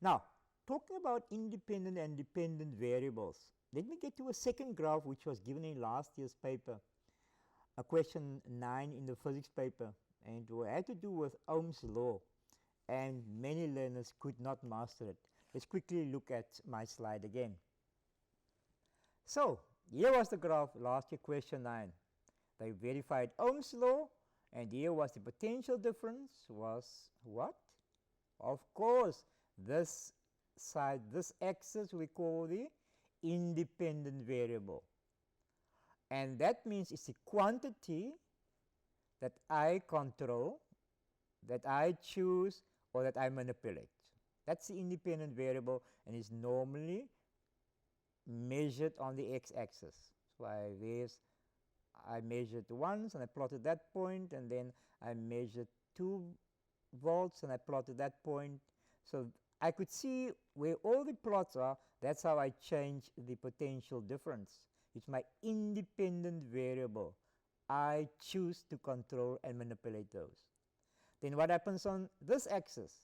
Now, talking about independent and dependent variables, let me get to a second graph which was given in last year's paper, a question 9 in the physics paper, and it had to do with Ohm's law, and many learners could not master it. Let's quickly look at my slide again. So, here was the graph last year, question 9. They verified Ohm's law, and here was the potential difference was what? Of course, this side, this axis we call the independent variable, and that means it's a quantity that I control, that I choose, or that I manipulate. That's the independent variable, and is normally measured on the x-axis. So I measured once and I plotted that point, and then I measured 2 volts and I plotted that point. So I could see where all the plots are. That's how I change the potential difference. It's my independent variable. I choose to control and manipulate those. Then what happens on this axis?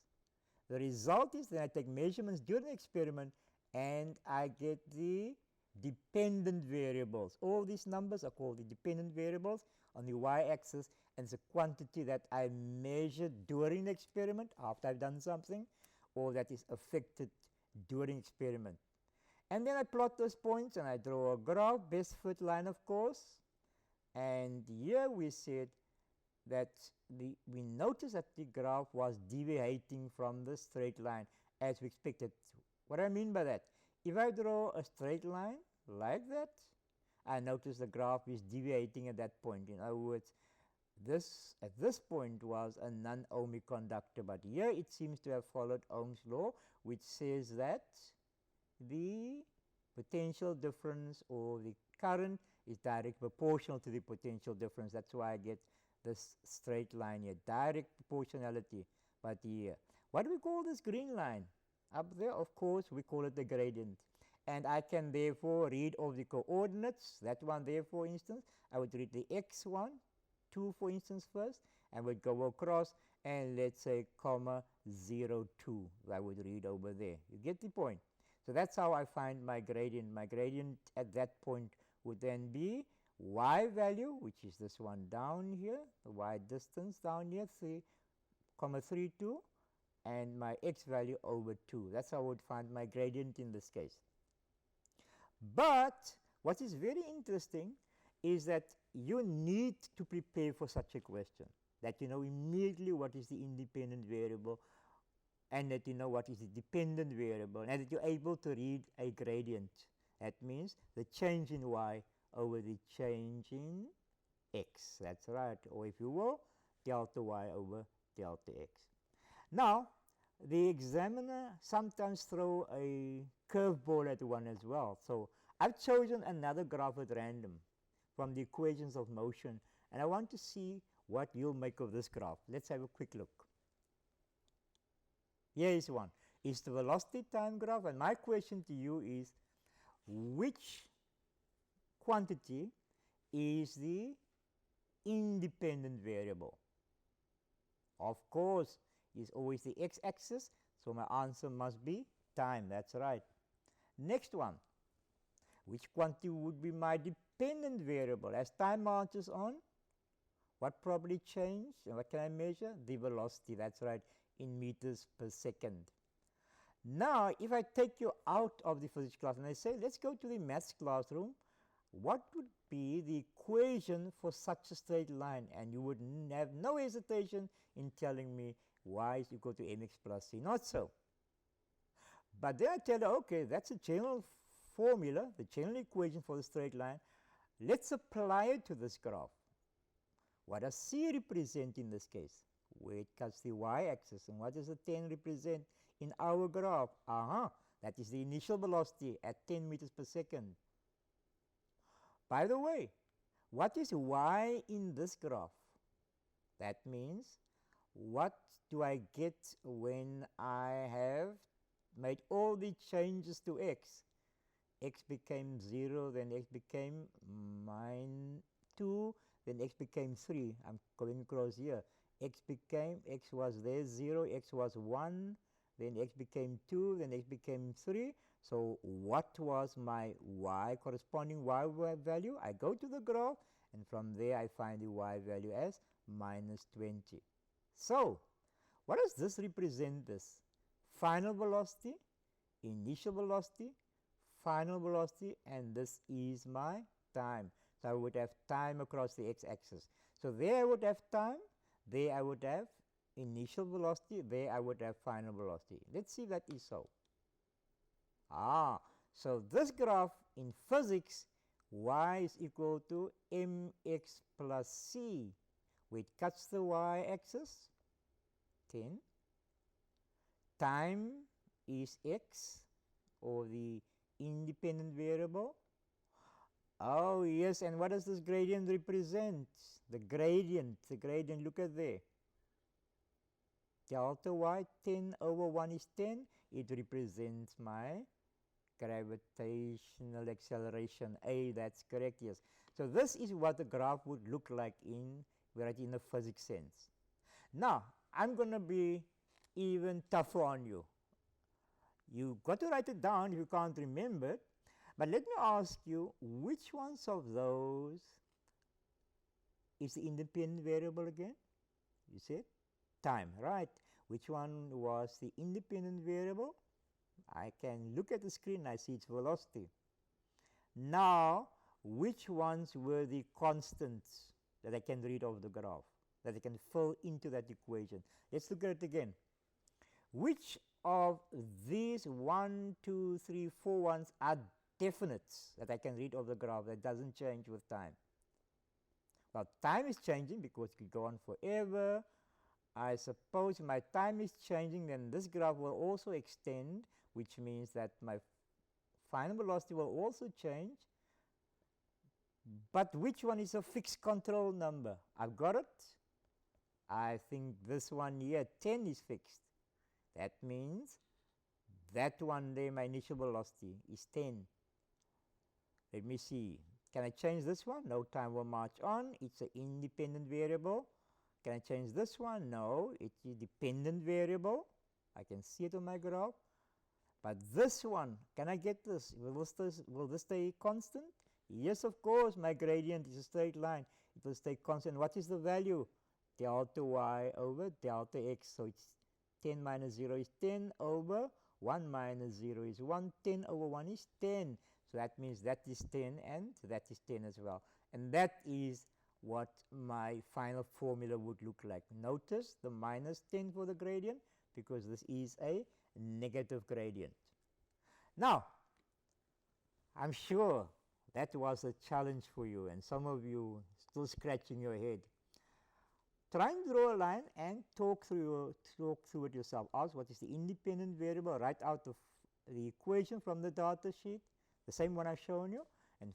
The result is that I take measurements during the experiment and I get the dependent variables. All these numbers are called the dependent variables on the y-axis, and it's a quantity that I measured during the experiment after I've done something, or that is affected during experiment. And then I plot those points and I draw a graph, best fit line of course, and here we said that we noticed that the graph was deviating from the straight line as we expected. What do I mean by that? If I draw a straight line like that, I notice the graph is deviating at that point. In other words, this at this point was a non-ohmic conductor, but here it seems to have followed Ohm's law, which says that the potential difference or the current is directly proportional to the potential difference. That's why I get this straight line here, direct proportionality. But here, what do we call this green line? Up there, of course, we call it the gradient. And I can therefore read of the coordinates, that one there for instance, I would read the x1, 2 for instance first, and would go across and let's say comma 0, 2, I would read over there. You get the point. So that's how I find my gradient. My gradient at that point would then be y value, which is this one down here, the y distance down here, 3,32, and my x value over 2. That's how I would find my gradient in this case. But what is very interesting is that you need to prepare for such a question, that you know immediately what is the independent variable and that you know what is the dependent variable, and that you are able to read a gradient. That means the change in y over the change in x. That's right, or if you will, delta y over delta x. Now, the examiner sometimes throw a curveball at one as well. So I've chosen another graph at random from the equations of motion, and I want to see what you'll make of this graph. Let's have a quick look. Here is one. It's the velocity time graph, and my question to you is, which quantity is the independent variable? Of course, it's always the x-axis, so my answer must be time. That's right. Next one, which quantity would be my dependent variable? As time marches on, what probably changed and what can I measure? The velocity. That's right, in meters per second. Now, if I take you out of the physics class and I say, let's go to the maths classroom, what would be the equation for such a straight line? And you would have no hesitation in telling me y is equal to mx plus c. Not so. But then I tell you, okay, that's a general formula, the general equation for the straight line. Let's apply it to this graph. What does c represent in this case? Where it cuts the y-axis, and what does the 10 represent in our graph? That is the initial velocity at 10 meters per second. By the way, what is y in this graph? That means, what do I get when I have made all the changes to x? X became 0, then x became -2, then x became 3. I'm going across here. X was there 0, x was 1, then x became 2, then x became 3. So what was my y, corresponding y value? I go to the graph, and from there I find the y value as minus 20. So what does this represent? This final velocity, initial velocity, final velocity, and this is my time. So I would have time across the x-axis. So there I would have time, there I would have initial velocity, there I would have final velocity. Let's see if that is so. So this graph in physics, y is equal to mx plus c, which cuts the y-axis, 10. Time is x, or the independent variable. Oh yes, and what does this gradient represent? The gradient, look at there. Delta y, 10 over 1 is 10. It represents my gravitational acceleration. A, that's correct, yes. So this is what the graph would look like in a physics sense. Now, I'm going to be even tougher on you. You've got to write it down if you can't remember it. But let me ask you, which ones of those is the independent variable again? You said time, right? Which one was the independent variable? I can look at the screen, I see its velocity. Now, which ones were the constants that I can read off the graph, that I can fill into that equation? Let's look at it again. Which of these 1, 2, 3, 4 ones are definites that I can read off the graph that doesn't change with time? Well, time is changing because it could go on forever. I suppose my time is changing, then this graph will also extend, which means that my final velocity will also change. But which one is a fixed control number? I've got it. I think this one here, 10, is fixed. That means that one there, my initial velocity is 10. Let me see. Can I change this one? No, time will march on. It's an independent variable. Can I change this one? No, it's a dependent variable. I can see it on my graph. But this one, can I get this? Will this stay constant? Yes, of course, my gradient is a straight line. It will stay constant. What is the value? Delta y over delta x. So it's 10 minus 0 is 10 over 1 minus 0 is 1. 10 over 1 is 10. So that means that is 10 and that is 10 as well. And that is what my final formula would look like. Notice the minus 10 for the gradient because this is a negative gradient. Now, I'm sure that was a challenge for you, and some of you still scratching your head. Try and draw a line and talk through it yourself. Ask what is the independent variable, write out the equation from the data sheet, the same one I've shown you, and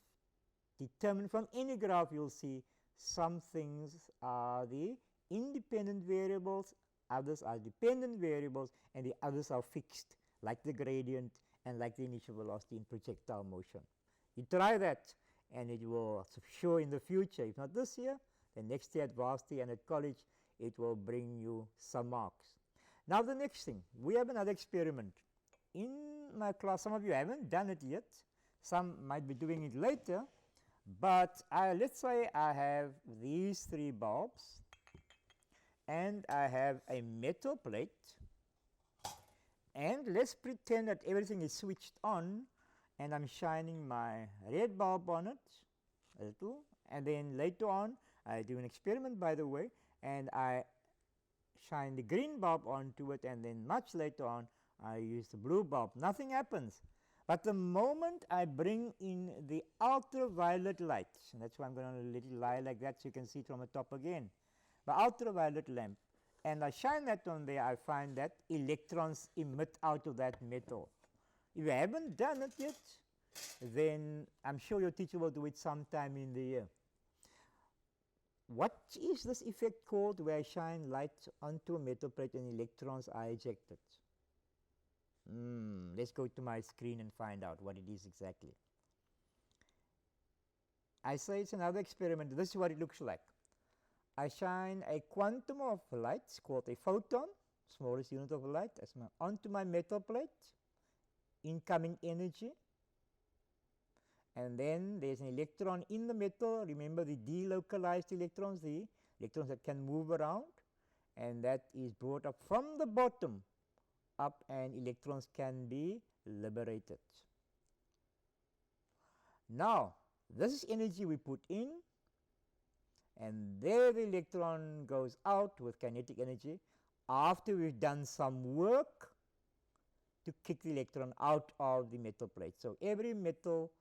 determine from any graph you'll see some things are the independent variables, others are dependent variables, and the others are fixed, like the gradient and like the initial velocity in projectile motion. You try that, and it will show in the future. If not this year, then next year at varsity and at college, it will bring you some marks. Now the next thing, we have another experiment. In my class, some of you haven't done it yet. Some might be doing it later. But let's say I have these 3 bulbs, and I have a metal plate, and let's pretend that everything is switched on, and I'm shining my red bulb on it, a little, and then later on I do an experiment, by the way, and I shine the green bulb onto it, and then much later on I use the blue bulb. Nothing happens. But the moment I bring in the ultraviolet light, and that's why I'm going to let it lie like that so you can see it from the top again, the ultraviolet lamp, and I shine that on there, I find that electrons emit out of that metal. If you haven't done it yet, then I'm sure your teacher will do it sometime in the year. What is this effect called where I shine light onto a metal plate and electrons are ejected? Let's go to my screen and find out what it is exactly. I say it's another experiment. This is what it looks like. I shine a quantum of light called a photon smallest unit of light, onto my metal plate, incoming energy, and then there's an electron in the metal. Remember the delocalized electrons, the electrons that can move around, and that is brought up from the bottom up, and electrons can be liberated. Now, this is energy we put in, and there the electron goes out with kinetic energy after we've done some work to kick the electron out of the metal plate. So every metal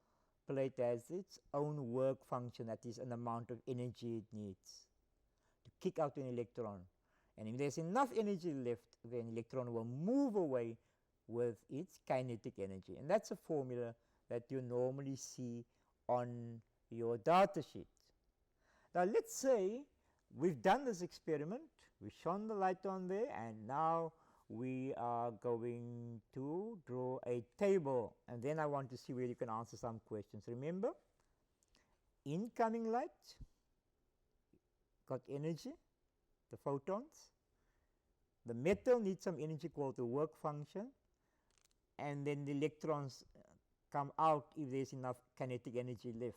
plate has its own work function, that is an amount of energy it needs to kick out an electron. And if there's enough energy left, then electron will move away with its kinetic energy. And that's a formula that you normally see on your data sheet. Now let's say we've done this experiment, we've shone the light on there, and now we are going to draw a table, and then I want to see where you can answer some questions. Remember, incoming light got energy, the photons. The metal needs some energy called the work function, and then the electrons come out if there's enough kinetic energy left.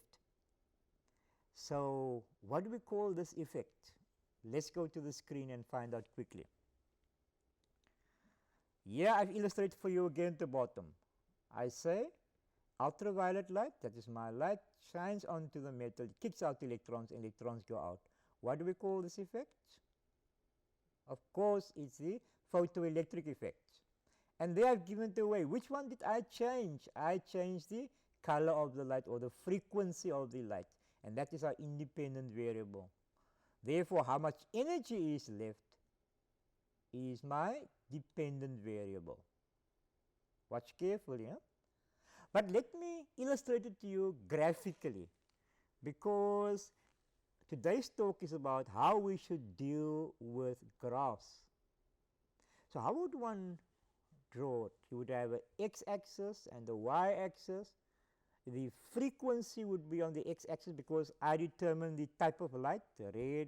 So what do we call this effect? Let's go to the screen and find out quickly. Here I've illustrated for you again at the bottom. I say ultraviolet light, that is my light, shines onto the metal, it kicks out electrons, and electrons go out. What do we call this effect? Of course, it's the photoelectric effect. And they have given it away. Which one did I change? I changed the color of the light, or the frequency of the light, and that is our independent variable. Therefore, how much energy is left is my dependent variable. Watch carefully. Huh? But let me illustrate it to you graphically, because today's talk is about how we should deal with graphs. So how would one draw it? You would have an x-axis and a y-axis. The frequency would be on the x-axis because I determine the type of light, the red,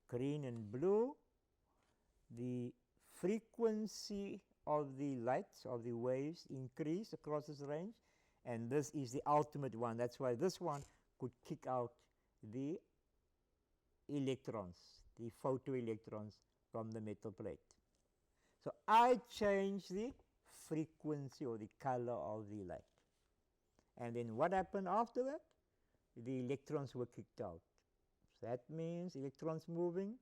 green and blue. The frequency of the lights, of the waves, increase across this range, and this is the ultimate one. That's why this one could kick out the electrons, the photoelectrons from the metal plate. So I change the frequency or the color of the light. And then what happened after that? The electrons were kicked out. So that means electrons moving,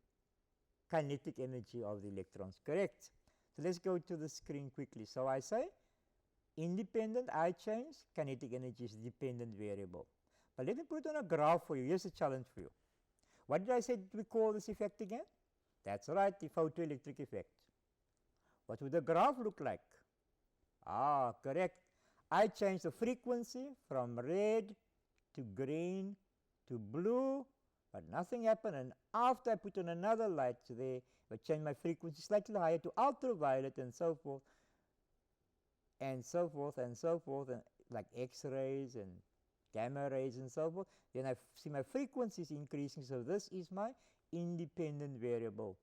kinetic energy of the electrons, correct? So let's go to the screen quickly. So I say independent, I change, kinetic energy is dependent variable. But let me put it on a graph for you. Here's a challenge for you. What did I say we call this effect again? That's right, the photoelectric effect. What would the graph look like? Ah, correct. I change the frequency from red to green to blue, but nothing happened. And after I put on another light there, I change my frequency slightly higher to ultraviolet and so forth, and so forth, and so forth, and like X-rays and gamma rays and so forth. Then I see my frequency is increasing, so this is my independent variable.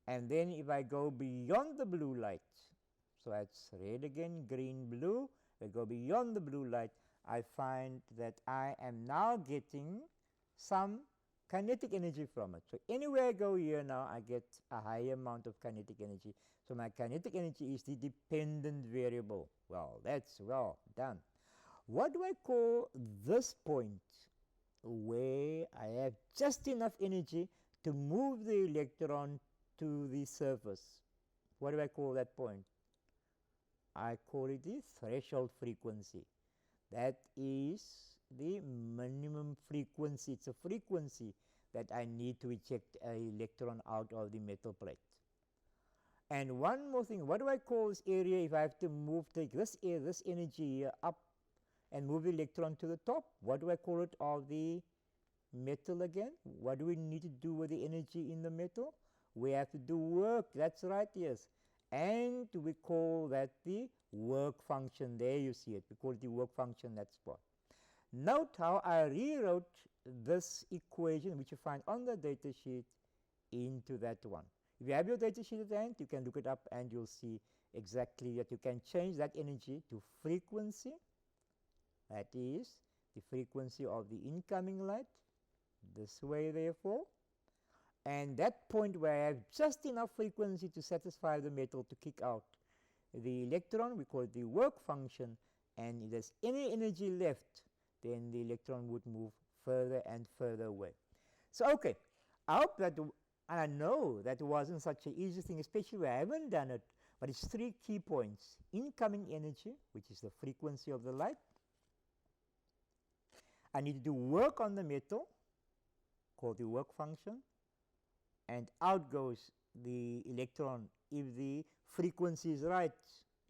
And then if I go beyond the blue light, so that's red again, green, blue, I go beyond the blue light, I find that I am now getting some kinetic energy from it. So anywhere I go here now, I get a higher amount of kinetic energy. So my kinetic energy is the dependent variable. Well, that's well done. What do I call this point where I have just enough energy to move the electron to the surface? What do I call that point? I call it the threshold frequency. That is the minimum frequency. It's a frequency that I need to eject an electron out of the metal plate. And one more thing, what do I call this area if I have to take this energy here up and move the electron to the top? What do I call it of the metal again? What do we need to do with the energy in the metal? We have to do work. That's right, yes. And we call that the work function. There you see it. We call it the work function, that spot. Note how I rewrote this equation, which you find on the data sheet, into that one. If you have your data sheet at hand, you can look it up and you'll see exactly that you can change that energy to frequency. That is the frequency of the incoming light, this way therefore. And that point where I have just enough frequency to satisfy the metal to kick out the electron, we call it the work function, and if there's any energy left, then the electron would move further and further away. So okay, I hope that, and I know that wasn't such an easy thing, especially when I haven't done it, but it's 3 key points. Incoming energy, which is the frequency of the light. I need to do work on the metal, called the work function, and out goes the electron if the frequency is right.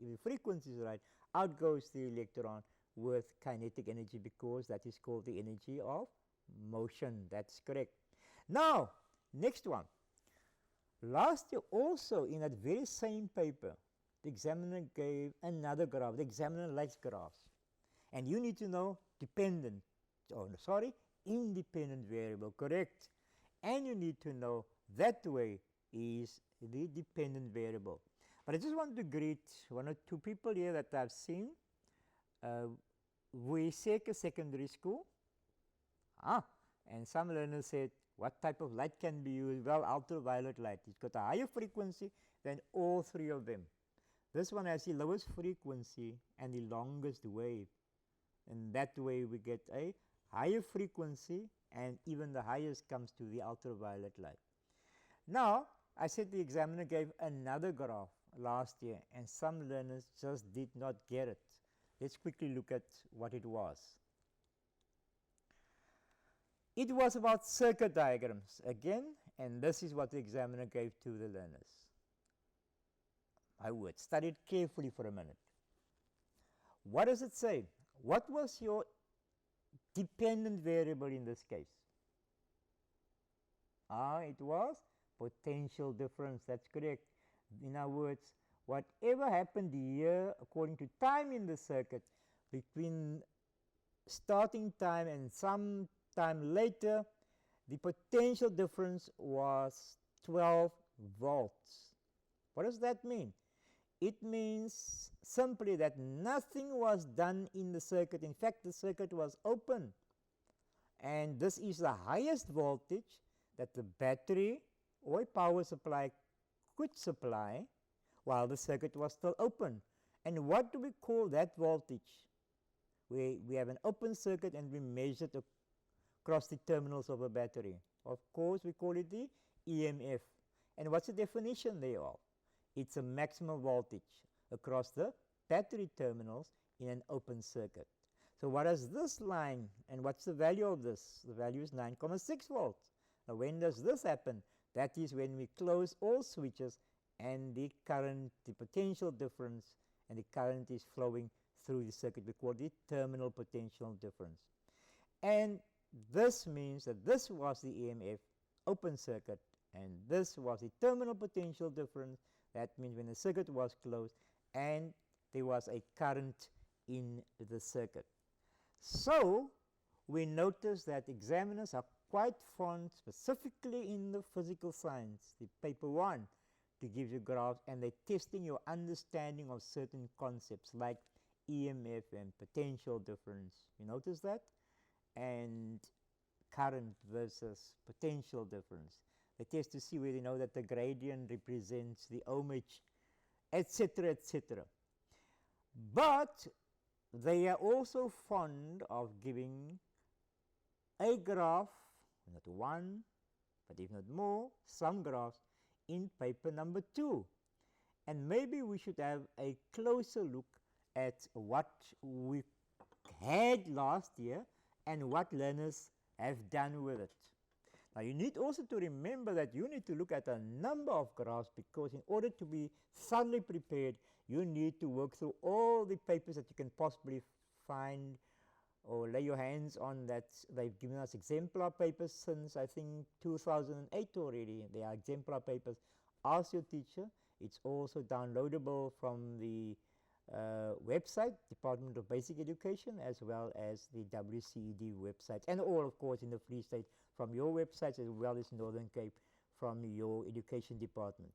If the frequency is right, out goes the electron with kinetic energy, because that is called the energy of motion. That's correct. Now, next one. Last year also in that very same paper, the examiner gave another graph. The examiner likes graphs. And you need to know dependent, independent variable, correct? And you need to know that way is the dependent variable. But I just want to greet 1 or 2 people here that I've seen. Wiseka Secondary School. And some learners said, what type of light can be used? Well, ultraviolet light. It's got a higher frequency than all 3 of them. This one has the lowest frequency and the longest wave. And that way we get a higher frequency, and even the highest comes to the ultraviolet light. Now, I said the examiner gave another graph last year, and some learners just did not get it. Let's quickly look at what it was. It was about circuit diagrams again, and this is what the examiner gave to the learners. My word, study it carefully for a minute. What does it say? What was your dependent variable in this case? It was potential difference. That's correct. In other words, whatever happened here according to time in the circuit between starting time and some time later, the potential difference was 12 volts. What does that mean? It means simply that nothing was done in the circuit. In fact, the circuit was open. And this is the highest voltage that the battery or power supply could supply while the circuit was still open. And what do we call that voltage? We have an open circuit and we measure it across the terminals of a battery. Of course, we call it the EMF. And what's the definition thereof? It's a maximum voltage across the battery terminals in an open circuit. So what is this line, and what's the value of this? The value is 9.6 volts. Now when does this happen? That is when we close all switches and the current, the potential difference, and the current is flowing through the circuit. We call it terminal potential difference. And this means that this was the EMF open circuit, and this was the terminal potential difference. That means when the circuit was closed and there was a current in the circuit. So we notice that examiners are quite fond, specifically in the physical science, the paper 1, to give you graphs, and they're testing your understanding of certain concepts like EMF and potential difference. You notice that? And current versus potential difference. They test to see whether you know that the gradient represents the ohmage, etc., etc. But they are also fond of giving a graph, not one, but if not more, some graphs in paper number 2. And maybe we should have a closer look at what we had last year and what learners have done with it. Now you need also to remember that you need to look at a number of graphs, because in order to be thoroughly prepared, you need to work through all the papers that you can possibly find or lay your hands on. That they've given us exemplar papers since I think 2008 already. They are exemplar papers. Ask your teacher. It's also downloadable from the website, Department of Basic Education, as well as the WCED website, and all of course in the Free State from your websites as well as Northern Cape from your education department.